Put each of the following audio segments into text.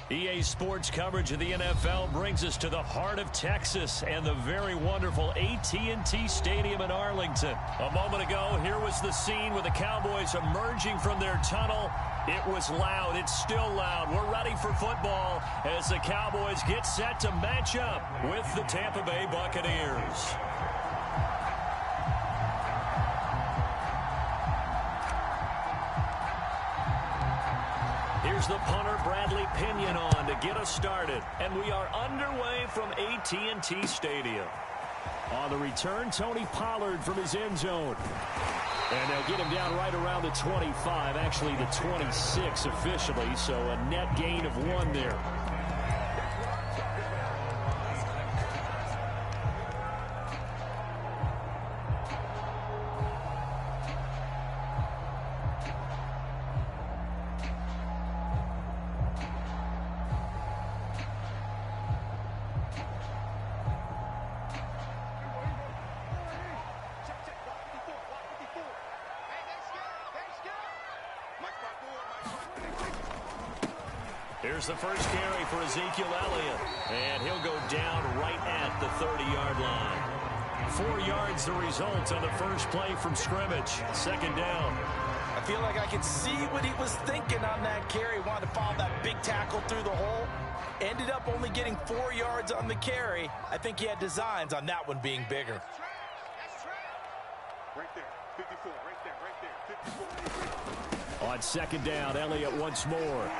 EA Sports coverage of the NFL brings us to the heart of Texas and the very wonderful AT&T Stadium in Arlington. A moment ago, here was the scene with the Cowboys emerging from their tunnel. It was loud. It's still loud. We're ready for football as the Cowboys get set to match up with the Tampa Bay Buccaneers. Here's the punter, Bradley Pinion, on to get us started. And we are underway from AT&T Stadium. On the return, Tony Pollard from his end zone. And they'll get him down right around the 25, actually the 26 officially, so a net gain of 1 there. Here's the first carry for Ezekiel Elliott, and he'll go down right at the 30-yard line. 4 yards the result on the first play from scrimmage. Second down. I feel like I could see what he was thinking on that carry. Wanted to follow that big tackle through the hole. Ended up only getting 4 yards on the carry. I think he had designs on that one being bigger. Right there, 54, right there, 54. On second down, Elliott once more.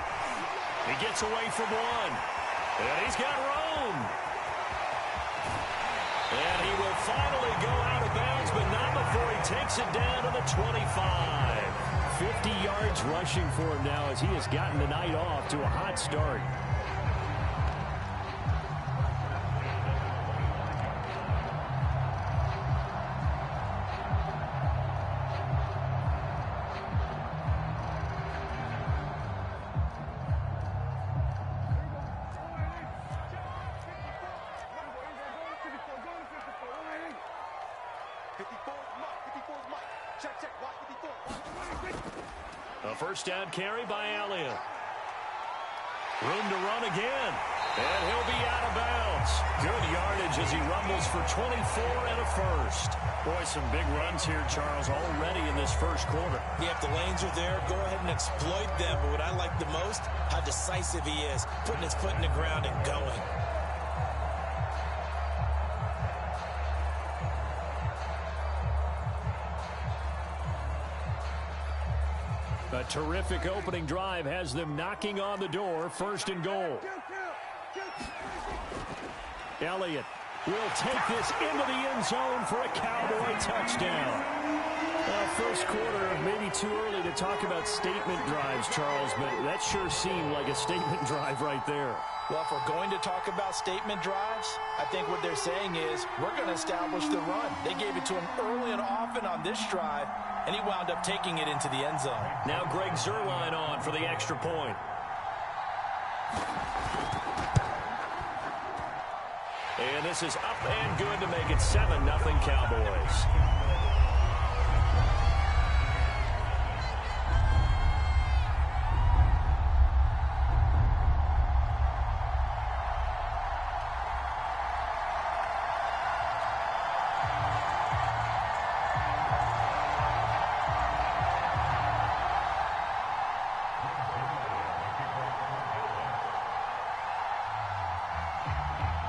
He gets away from 1. And he's got room. And he will finally go out of bounds, but not before he takes it down to the 25. 50 yards rushing for him now as he has gotten the night off to a hot start. A first down carry by Elliott. Room to run again. And he'll be out of bounds. Good yardage as he rumbles for 24 and a first. Boy, some big runs here, Charles, already in this first quarter. Yeah, if the lanes are there, go ahead and exploit them. But what I like the most, how decisive he is, putting his foot in the ground and going. A terrific opening drive has them knocking on the door. First and goal. Elliott will take this into the end zone for a Cowboy touchdown. First quarter, maybe too early to talk about statement drives, Charles, but that sure seemed like a statement drive right there. Well, if we're going to talk about statement drives, I think what they're saying is we're going to establish the run. They gave it to him early and often on this drive, and he wound up taking it into the end zone. Now Greg Zuerlein on for the extra point. And this is up and good to make it 7-0 Cowboys.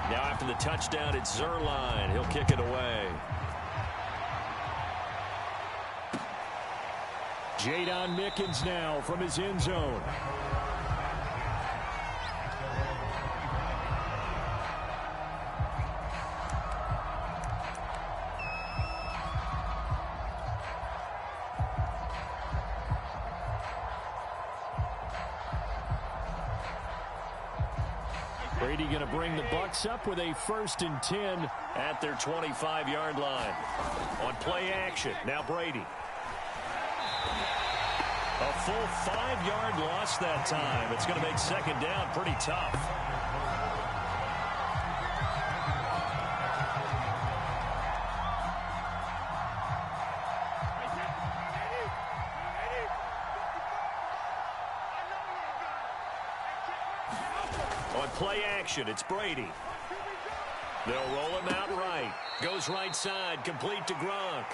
Now after the touchdown, it's Zuerlein. He'll kick it away. Jadon Mickens now from his end zone. Brady going to bring the Bucs up with a 1st and 10 at their 25-yard line. On play action, now Brady. A full 5-yard loss that time. It's going to make second down pretty tough. On play action, it's Brady. They'll roll him out right. Goes right side, complete to Gronk.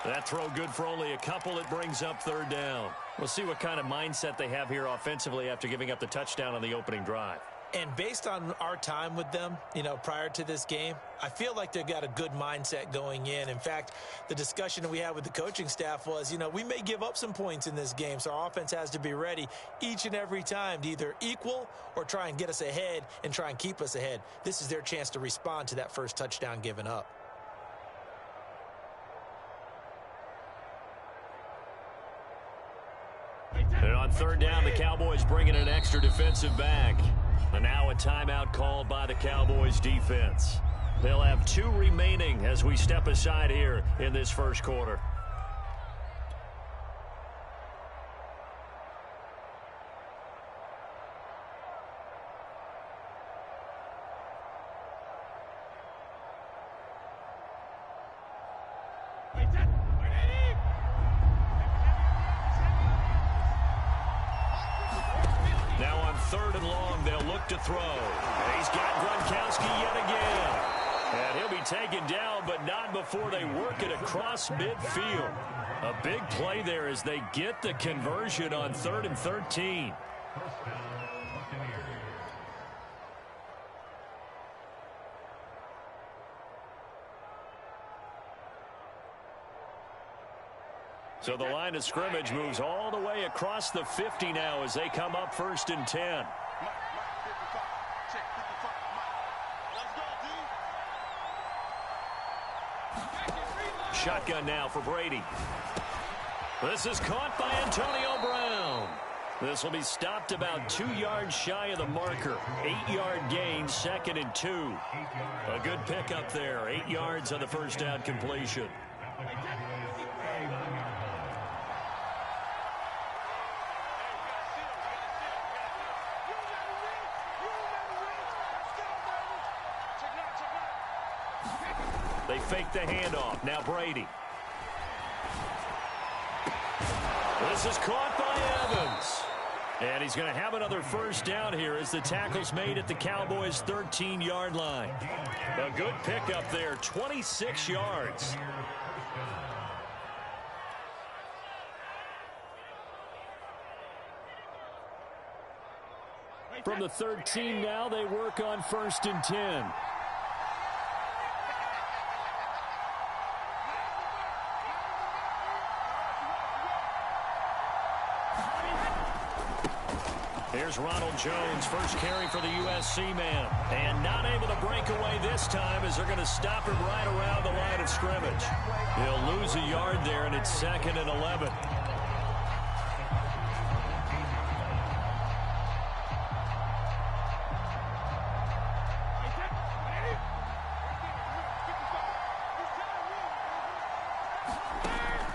That throw good for only a couple. It brings up third down. We'll see what kind of mindset they have here offensively after giving up the touchdown on the opening drive. And based on our time with them, prior to this game, I feel like they've got a good mindset going in. In fact, the discussion that we had with the coaching staff was, we may give up some points in this game, so our offense has to be ready each and every time to either equal or try and get us ahead and try and keep us ahead. This is their chance to respond to that first touchdown given up. And on third down, the Cowboys bring in an extra defensive back. And now a timeout called by the Cowboys defense. They'll have 2 remaining as we step aside here in this first quarter. Now on third and long, they'll look to throw. And he's got Gronkowski yet again. And he'll be taken down, but not before they work it across midfield. A big play there as they get the conversion on 3rd and 13. So the line of scrimmage moves all the way across the 50 now as they come up 1st and 10. Shotgun now for Brady. This is caught by Antonio Brown. This will be stopped about 2 yards shy of the marker. 8-yard gain, 2nd and 2. A good pickup there. 8 yards on the first down completion. They fake the handoff. Now Brady. This is caught by Evans. And he's going to have another first down here as the tackle's made at the Cowboys' 13-yard line. A good pickup there, 26 yards. From the 13 now, they work on 1st and 10. Here's Ronald Jones, first carry for the USC man. And not able to break away this time as they're going to stop him right around the line of scrimmage. He'll lose a yard there, and it's 2nd and 11.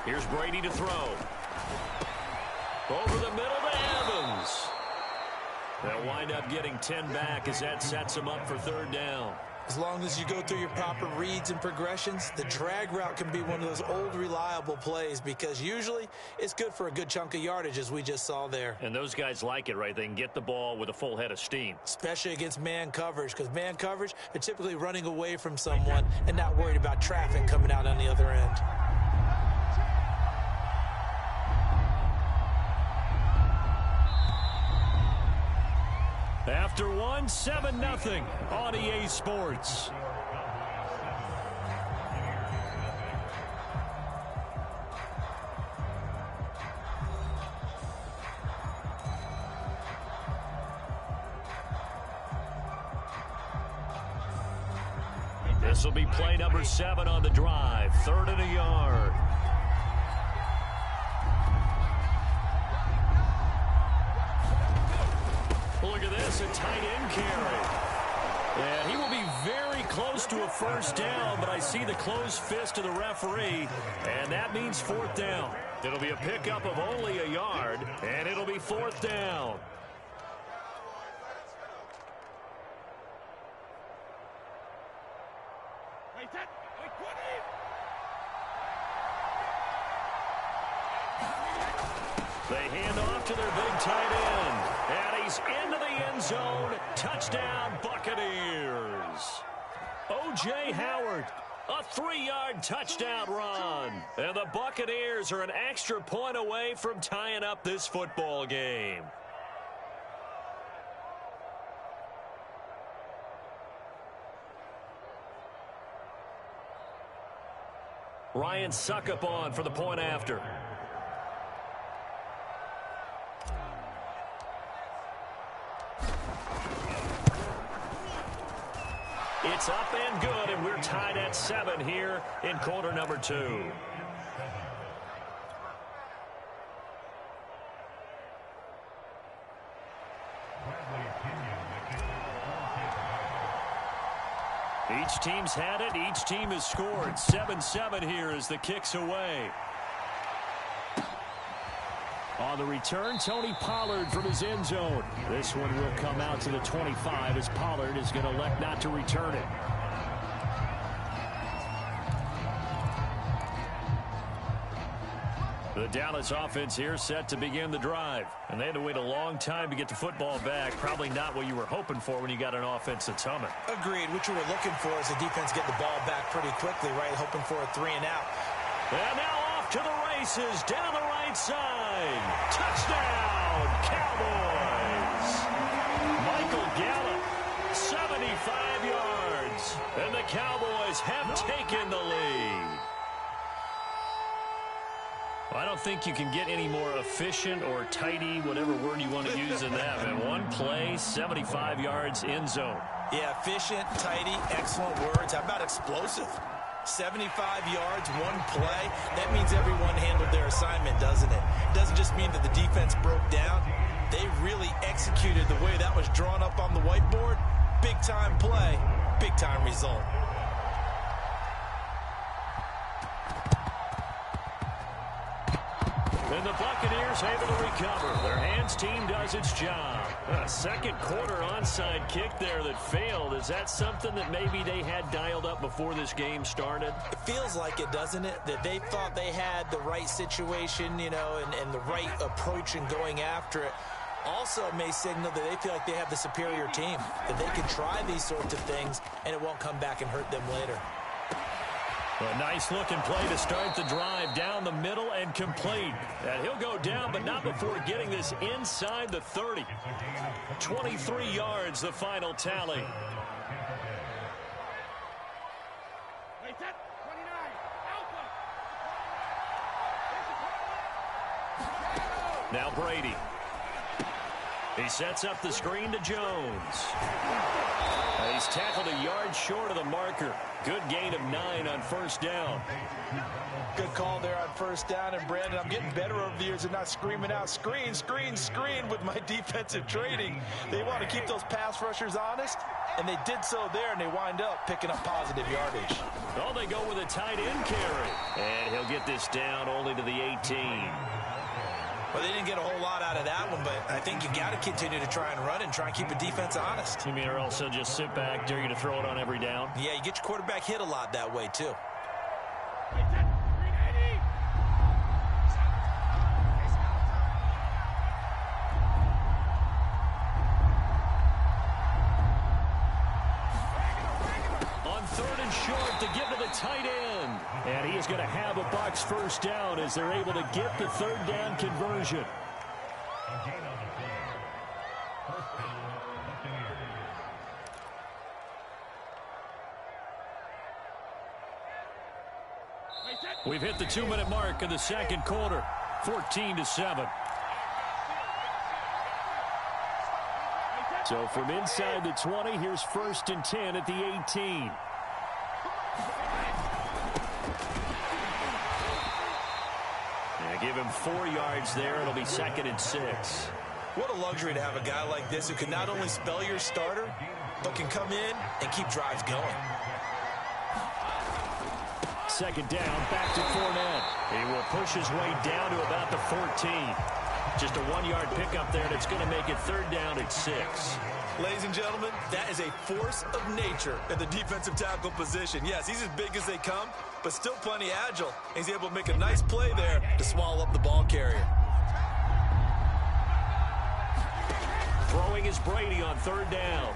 Here's Brady to throw. Over the middle to Evans. They'll wind up getting 10 back as that sets them up for 3rd down. As long as you go through your proper reads and progressions, the drag route can be one of those old reliable plays because usually it's good for a good chunk of yardage as we just saw there. And those guys like it, right? They can get the ball with a full head of steam. Especially against man coverage because man coverage, they're typically running away from someone and not worried about traffic coming out on the other end. After one, 7-0 on EA Sports. This will be play number 7 on the drive. 3rd and a yard. Look at this, a tight end carry. And he will be very close to a first down, but I see the closed fist of the referee, and that means 4th down. It'll be a pickup of only a yard, and it'll be 4th down. They hand off to their big tight end. And he He's into the end zone. Touchdown, Buccaneers. O.J. Howard, a 3-yard touchdown run. And the Buccaneers are an extra point away from tying up this football game. Ryan Suckup on for the point after. It's up and good, and we're tied at 7 here in quarter number 2. Each team's had it. Each team has scored. 7-7 here as the kick's away. On the return, Tony Pollard from his end zone. This one will come out to the 25 as Pollard is going to elect not to return it. The Dallas offense here set to begin the drive. And they had to wait a long time to get the football back. Probably not what you were hoping for when you got an offense that's humming. Agreed. What you were looking for is the defense get the ball back pretty quickly, right? Hoping for a 3-and-out. And now off to the races down the right side. Touchdown, Cowboys. Michael Gallup, 75 yards. And the Cowboys have taken the lead. I don't think you can get any more efficient or tidy, whatever word you want to use in that. And one play, 75 yards in zone. Yeah, efficient, tidy, excellent words. How about explosive? 75 yards, one play. That means everyone handled their assignment, doesn't it? It doesn't just mean that the defense broke down. They really executed the way that was drawn up on the whiteboard. Big-time play, big-time result. And the Buccaneers able to recover. Their hands team does its job. A second quarter onside kick there that failed. Is that something that maybe they had dialed up before this game started? It feels like it, doesn't it? That they thought they had the right situation, you know, and the right approach in going after it. Also, it may signal that they feel like they have the superior team, that they can try these sorts of things, and it won't come back and hurt them later. A nice-looking play to start the drive down the middle and complete. And he'll go down, but not before getting this inside the 30. 23 yards, the final tally. Now Brady. He sets up the screen to Jones. He's tackled a yard short of the marker. Good gain of 9 on first down. Good call there on first down. And, Brandon, I'm getting better over the years and not screaming out, screen, screen, screen with my defensive training. They want to keep those pass rushers honest, and they did so there, and they wind up picking up positive yardage. Oh, they go with a tight end carry. And he'll get this down only to the 18. Well, they didn't get a whole lot out of that one, but I think you got to continue to try and run and try and keep a defense honest. You mean or also just sit back, dare you to throw it on every down? Yeah, you get your quarterback hit a lot that way, too. On 3rd and short to give to the tight end. And he is going to have a Bucs first down as they're able to get the 3rd down conversion. We've hit the 2-minute mark of the second quarter. 14-7. So from inside the 20, here's 1st and 10 at the 18. Give him 4 yards there. It'll be 2nd and 6. What a luxury to have a guy like this who can not only spell your starter, but can come in and keep drives going. 2nd down, back to Fournette. He will push his way down to about the 14. Just a 1-yard pickup there, and it's going to make it 3rd down at 6. Ladies and gentlemen, that is a force of nature in the defensive tackle position. Yes, he's as big as they come, but still plenty agile. He's able to make a nice play there to swallow up the ball carrier. Throwing is Brady on third down.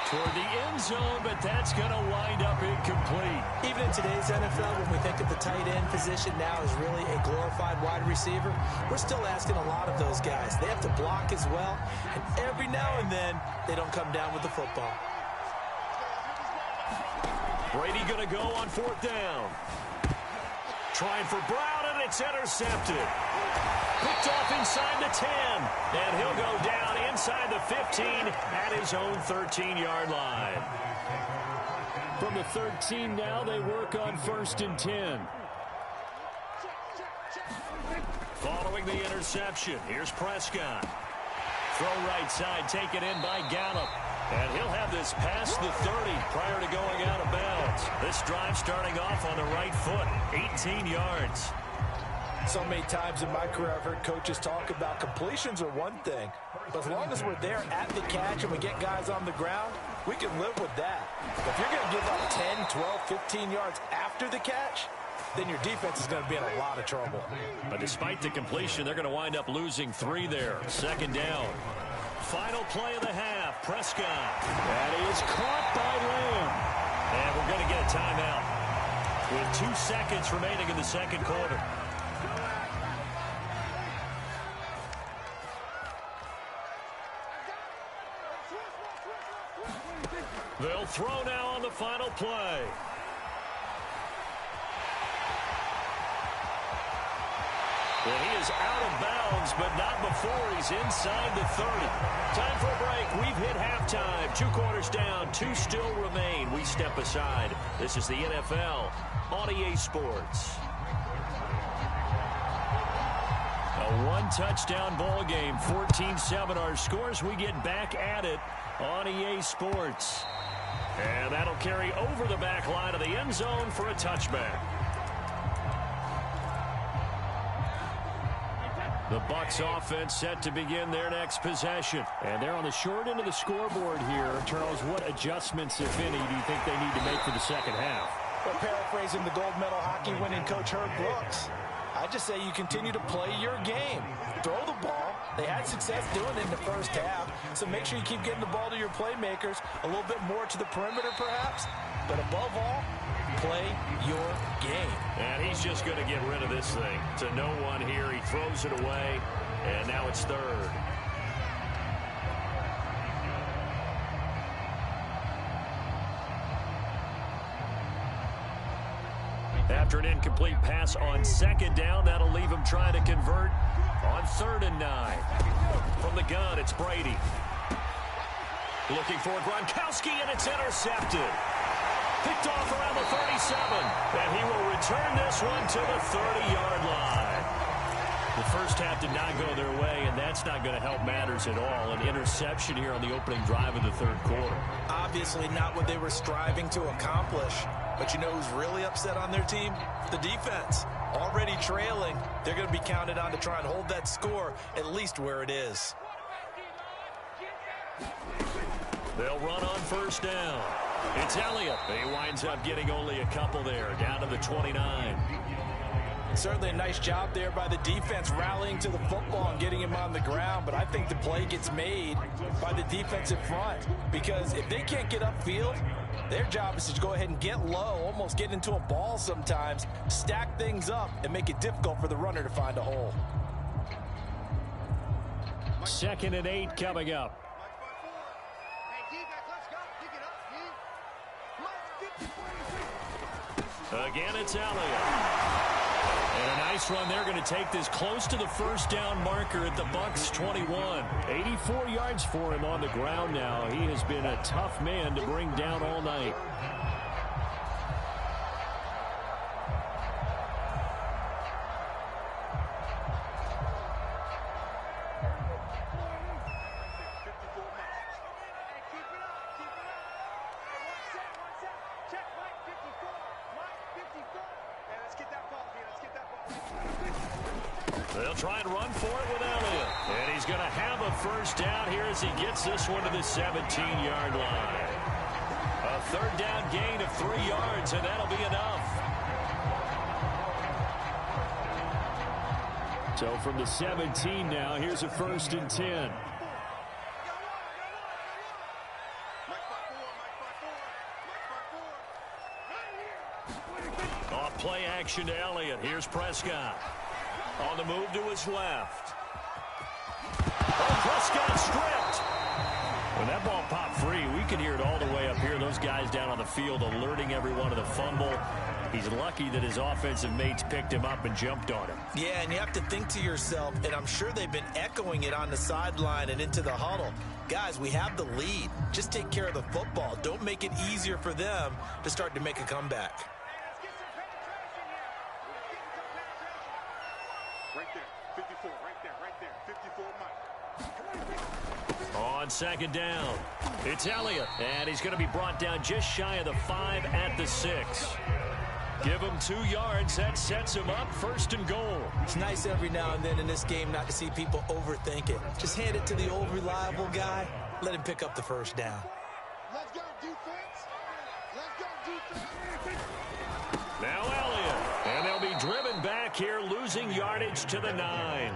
Toward the end zone, but that's going to wind up incomplete. Even in today's NFL, when we think of the tight end position now as really a glorified wide receiver, we're still asking a lot of those guys. They have to block as well, and every now and then, they don't come down with the football. Brady going to go on fourth down. Trying for Brown, and it's intercepted. Picked off inside the 10, and he'll go down inside the 15 at his own 13-yard line. From the 13 now, they work on 1st and 10. Following the interception, here's Prescott. Throw right side, taken in by Gallup. And he'll have this past the 30 prior to going out of bounds. This drive starting off on the right foot, 18 yards. So many times in my career, I've heard coaches talk about completions are one thing. But as long as we're there at the catch and we get guys on the ground, we can live with that. But if you're going to give up 10, 12, 15 yards after the catch, then your defense is going to be in a lot of trouble. But despite the completion, they're going to wind up losing 3 there. 2nd down. Final play of the half, Prescott. That is caught by Lamb. And we're going to get a timeout with 2 seconds remaining in the 2nd quarter. They'll throw now on the final play. Well, he is out of bounds, but not before he's inside the 30. Time for a break. We've hit halftime. 2 quarters down, 2 still remain. We step aside. This is the NFL on EA Sports. A 1-touchdown ball game, 14-7 our scores. We get back at it on EA Sports. And that'll carry over the back line of the end zone for a touchback. The Bucs offense set to begin their next possession. And they're on the short end of the scoreboard here. Charles, what adjustments, if any, do you think they need to make for the second half? Well, paraphrasing the gold medal hockey winning coach Herb Brooks, I just say you continue to play your game. Throw the ball. They had success doing it in the first half, so make sure you keep getting the ball to your playmakers, a little bit more to the perimeter perhaps, but above all, play your game. And he's just going to get rid of this thing to no one here. He throws it away, and now it's 3rd. After an incomplete pass on 2nd down, that'll leave him trying to convert on 3rd and 9. From the gun, it's Brady. Looking for Gronkowski, and it's intercepted. Picked off around the 37, and he will return this one to the 30-yard line. The first half did not go their way, and that's not going to help matters at all. An interception here on the opening drive of the 3rd quarter. Obviously not what they were striving to accomplish. But you know who's really upset on their team? The defense. Already trailing, they're going to be counted on to try and hold that score at least where it is. They'll run on 1st down. It's Elliott. He winds up getting only a couple there, down to the 29. Certainly a nice job there by the defense rallying to the football and getting him on the ground, but I think the play gets made by the defensive front because if they can't get upfield, their job is to go ahead and get low, almost get into a ball sometimes, stack things up, and make it difficult for the runner to find a hole. 2nd and 8 coming up. Again, it's Elliott. And a nice run. They're going to take this close to the 1st down marker at the Bucs 21. 84 yards for him on the ground now. He has been a tough man to bring down all night. They'll try and run for it with Elliott. And he's going to have a 1st down here as he gets this one to the 17-yard line. A 3rd down gain of 3 yards, and that'll be enough. So from the 17 now, here's a 1st and 10. Off play action to Elliott. Here's Prescott. On the move to his left. Oh, Prescott stripped. When that ball popped free, we could hear it all the way up here. Those guys down on the field alerting everyone of the fumble. He's lucky that his offensive mates picked him up and jumped on him. Yeah, and you have to think to yourself, and I'm sure they've been echoing it on the sideline and into the huddle. Guys, we have the lead. Just take care of the football. Don't make it easier for them to start to make a comeback. Right there, 54, right there, 54 Mike. On second down, it's Elliott, and he's going to be brought down just shy of the 5 at the 6. Give him 2 yards. That sets him up 1st and goal. It's nice every now and then in this game not to see people overthink it. Just hand it to the old reliable guy. Let him pick up the first down. Let's go, defense. Let's go, defense. Now Elliott, and they'll be driven back here, losing yardage to the 9.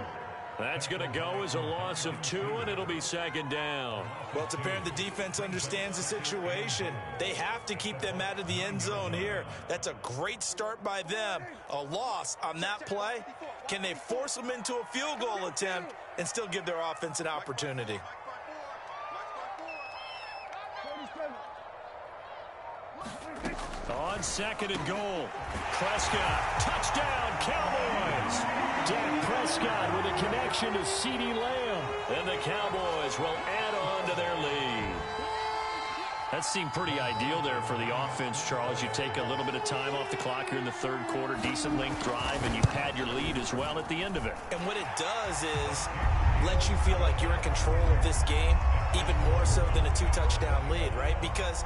That's going to go as a loss of 2, and it'll be 2nd down. Well, it's apparent the defense understands the situation. They have to keep them out of the end zone here. That's a great start by them. A loss on that play. Can they force them into a field goal attempt and still give their offense an opportunity? On 2nd and goal, Prescott, touchdown, Cowboys. Dak Prescott with a connection to CeeDee Lamb. And the Cowboys will add on to their lead. That seemed pretty ideal there for the offense, Charles. You take a little bit of time off the clock here in the 3rd quarter, decent length drive, and you pad your lead as well at the end of it. And what it does is let you feel like you're in control of this game, even more so than a 2-touchdown lead, right? Because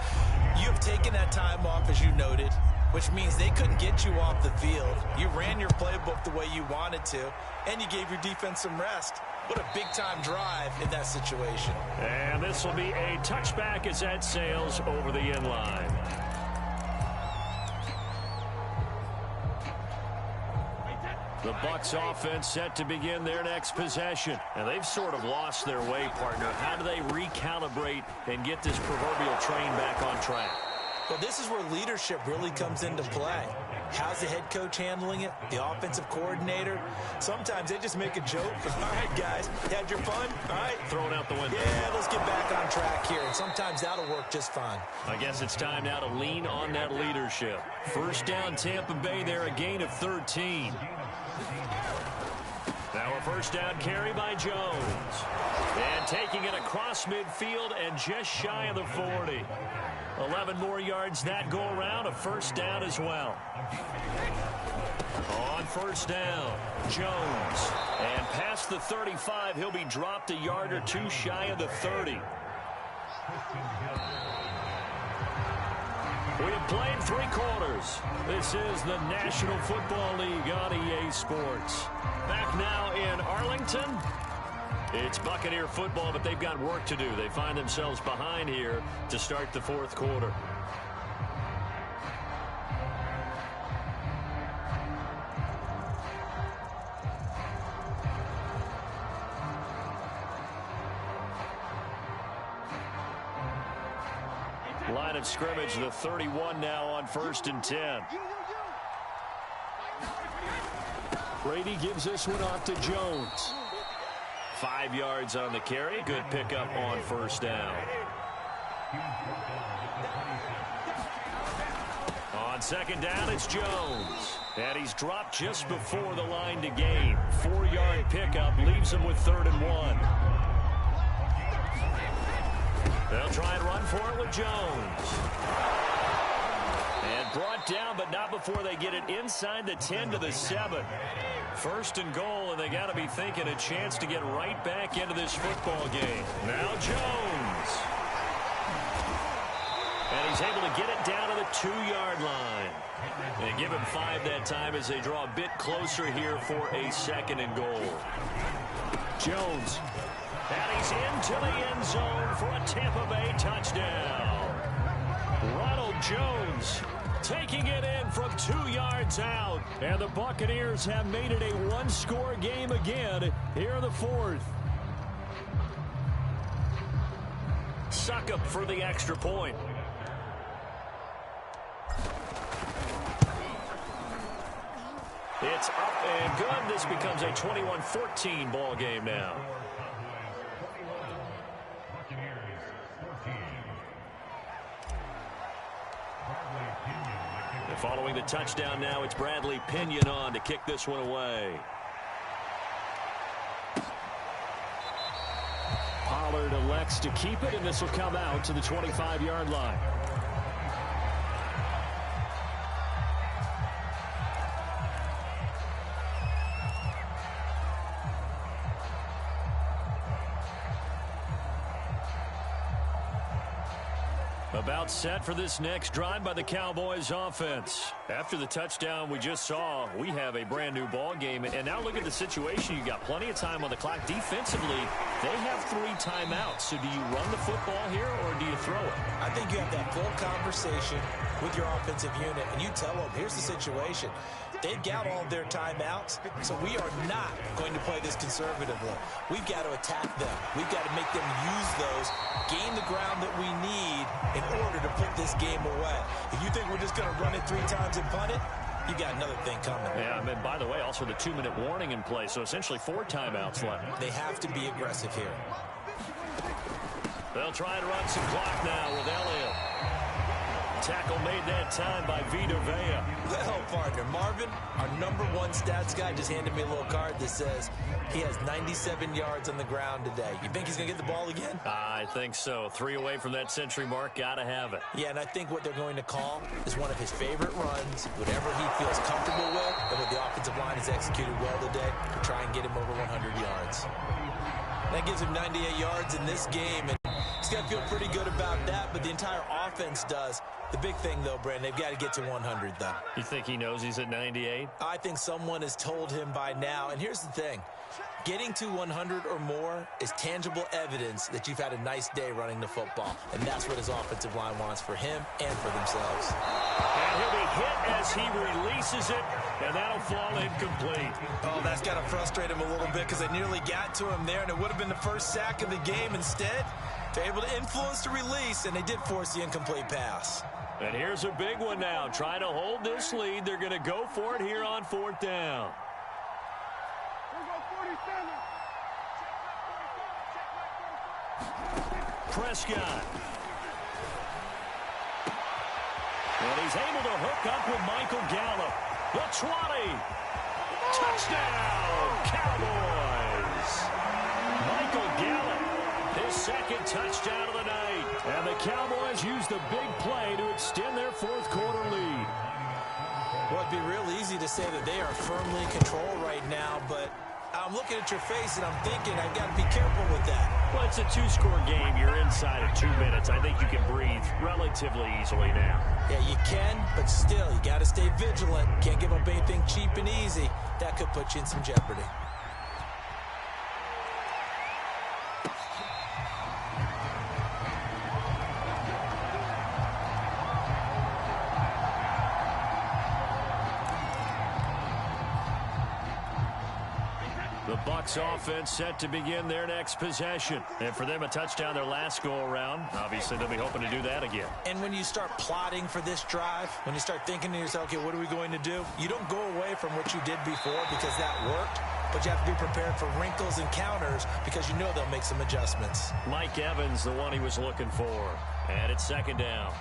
you've taken that time off, as you noted, which means they couldn't get you off the field. You ran your playbook the way you wanted to, and you gave your defense some rest. What a big-time drive in that situation. And this will be a touchback as that sails over the end line. The Bucs offense set to begin their next possession. And they've sort of lost their way, partner. How do they recalibrate and get this proverbial train back on track? Well, this is where leadership really comes into play. How's the head coach handling it? The offensive coordinator? Sometimes they just make a joke. All right, guys, you had your fun? All right. Throwing out the window. Yeah, let's get back on track here. And sometimes that'll work just fine. I guess it's time now to lean on that leadership. 1st down, Tampa Bay there, a gain of 13. Now a 1st down carry by Jones. And taking it across midfield and just shy of the 40. 11 more yards that go around, a 1st down as well. On 1st down, Jones. And past the 35, he'll be dropped a yard or 2 shy of the 30. We have played 3 quarters. This is the National Football League on EA Sports. Back now in Arlington. It's Buccaneer football, but they've got work to do. They find themselves behind here to start the 4th quarter. Line of scrimmage, the 31 now on 1st and 10. Brady gives this one off to Jones. 5 yards on the carry. Good pickup on 1st down. On 2nd down, it's Jones. And he's dropped just before the line to gain. 4-yard pickup leaves him with 3rd and 1. They'll try and run for it with Jones. And brought down, but not before they get it inside the 10 to the 7. 1st and goal, and they got to be thinking a chance to get right back into this football game. Now Jones. And he's able to get it down to the 2-yard line. And give him 5 that time as they draw a bit closer here for a 2nd and goal. Jones. And he's into the end zone for a Tampa Bay touchdown. Ronald Jones taking it in from 2 yards out. And the Buccaneers have made it a 1-score game again here in the 4th. Succop for the extra point. It's up and good. This becomes a 21-14 ball game now. And following the touchdown now, it's Bradley Pinion on to kick this one away. Pollard elects to keep it, and this will come out to the 25-yard line. About set for this next drive by the Cowboys offense. After the touchdown we just saw, we have a brand new ball game. And now look at the situation. You got plenty of time on the clock. Defensively, they have 3 timeouts. So do you run the football here or do you throw it? I think you have that full conversation with your offensive unit, and you tell them, here's the situation. They've got all their timeouts, so we are not going to play this conservatively. We've got to attack them. We've got to make them use those, gain the ground that we need in order to put this game away. If you think we're just going to run it 3 times and punt it, you got another thing coming. Yeah, and by the way, also the 2-minute warning in play, so essentially 4 timeouts left. They have to be aggressive here. They'll try to run some clock now with Elliott. Tackle made that time by Vita Vea. Well, partner, Marvin, our #1 stats guy, just handed me a little card that says he has 97 yards on the ground today. You think he's going to get the ball again? I think so. 3 away from that century mark. Got to have it. Yeah, and I think what they're going to call is one of his favorite runs, whatever he feels comfortable with, and what the offensive line has executed well today to try and get him over 100 yards. That gives him 98 yards in this game, and he's got to feel pretty good about that, but the entire offense does. The big thing, though, Brandon, they've got to get to 100, though. You think he knows he's at 98? I think someone has told him by now. And here's the thing. Getting to 100 or more is tangible evidence that you've had a nice day running the football. And that's what his offensive line wants for him and for themselves. And he'll be hit as he releases it, and that'll fall incomplete. Oh, that's got to frustrate him a little bit because they nearly got to him there, and it would have been the first sack of the game. Instead, they're able to influence the release, and they did force the incomplete pass. And here's a big one now. Trying to hold this lead. They're going to go for it here on 4th down. Prescott. And he's able to hook up with Michael Gallup. The 20. Touchdown, Cowboys. Michael Gallup, his 2nd touchdown of the night. And the Cowboys use the big play to extend their 4th quarter lead. Well, it'd be real easy to say that they are firmly in control right now, but I'm looking at your face and I'm thinking I've got to be careful with that. Well, it's a 2-score game. You're inside of 2 minutes. I think you can breathe relatively easily now. Yeah, you can, but still, you got to stay vigilant. Can't give up anything cheap and easy. That could put you in some jeopardy. The Bucs offense set to begin their next possession. And for them, a touchdown their last go-around. Obviously, they'll be hoping to do that again. And when you start plotting for this drive, when you start thinking to yourself, okay, what are we going to do? You don't go away from what you did before because that worked, but you have to be prepared for wrinkles and counters because you know they'll make some adjustments. Mike Evans, the one he was looking for. And it's 2nd down.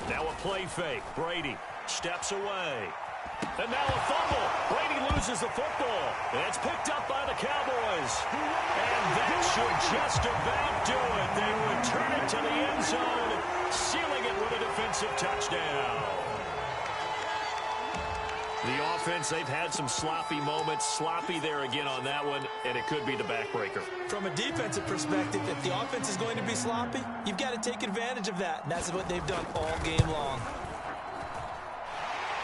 Now a play fake. Brady steps away. And now a fumble. Brady loses the football. And it's picked up by the Cowboys. And that should just about do it. They return it to the end zone, sealing it with a defensive touchdown. The offense, they've had some sloppy moments. Sloppy there again on that one, and it could be the backbreaker. From a defensive perspective, if the offense is going to be sloppy, you've got to take advantage of that. And that's what they've done all game long.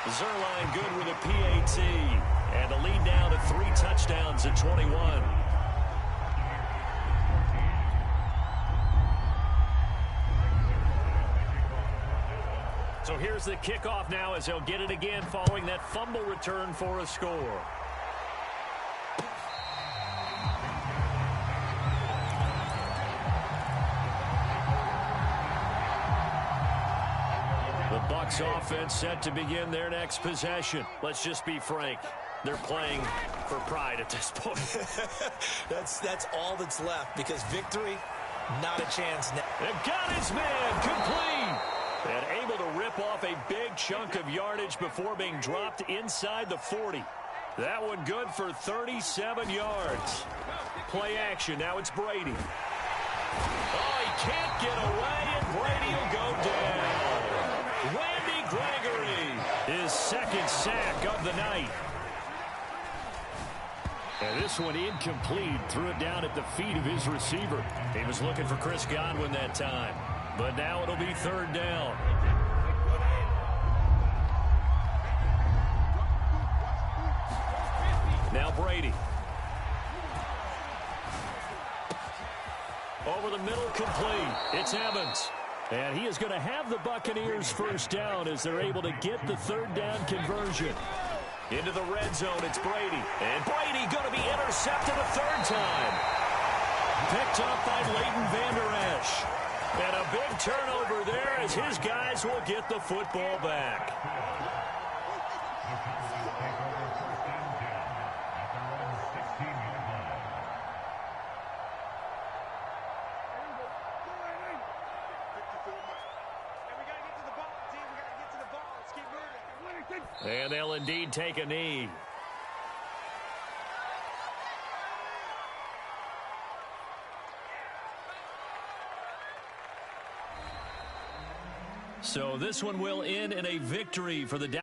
Zerline good with a PAT. And the lead now to 3 touchdowns at 21. So here's the kickoff now as they'll get it again following that fumble return for a score. Bucs offense set to begin their next possession. Let's just be frank. They're playing for pride at this point. That's all that's left, because victory, not a chance now. They've got his man complete. And able to rip off a big chunk of yardage before being dropped inside the 40. That one good for 37 yards. Play action. Now it's Brady. Oh, he can't get away, and Brady will go down. Randy Gregory, his second sack of the night. And this one incomplete. Threw it down at the feet of his receiver. He was looking for Chris Godwin that time. But now it'll be third down. Now Brady. Over the middle, complete. It's Evans. And he is going to have the Buccaneers first down as they're able to get the third down conversion. Into the red zone, it's Brady. And Brady going to be intercepted a third time. Picked up by Leighton Vander Esch. And a big turnover there as his guys will get the football back. And they'll indeed take a knee. So this one will end in a victory for the Dallas.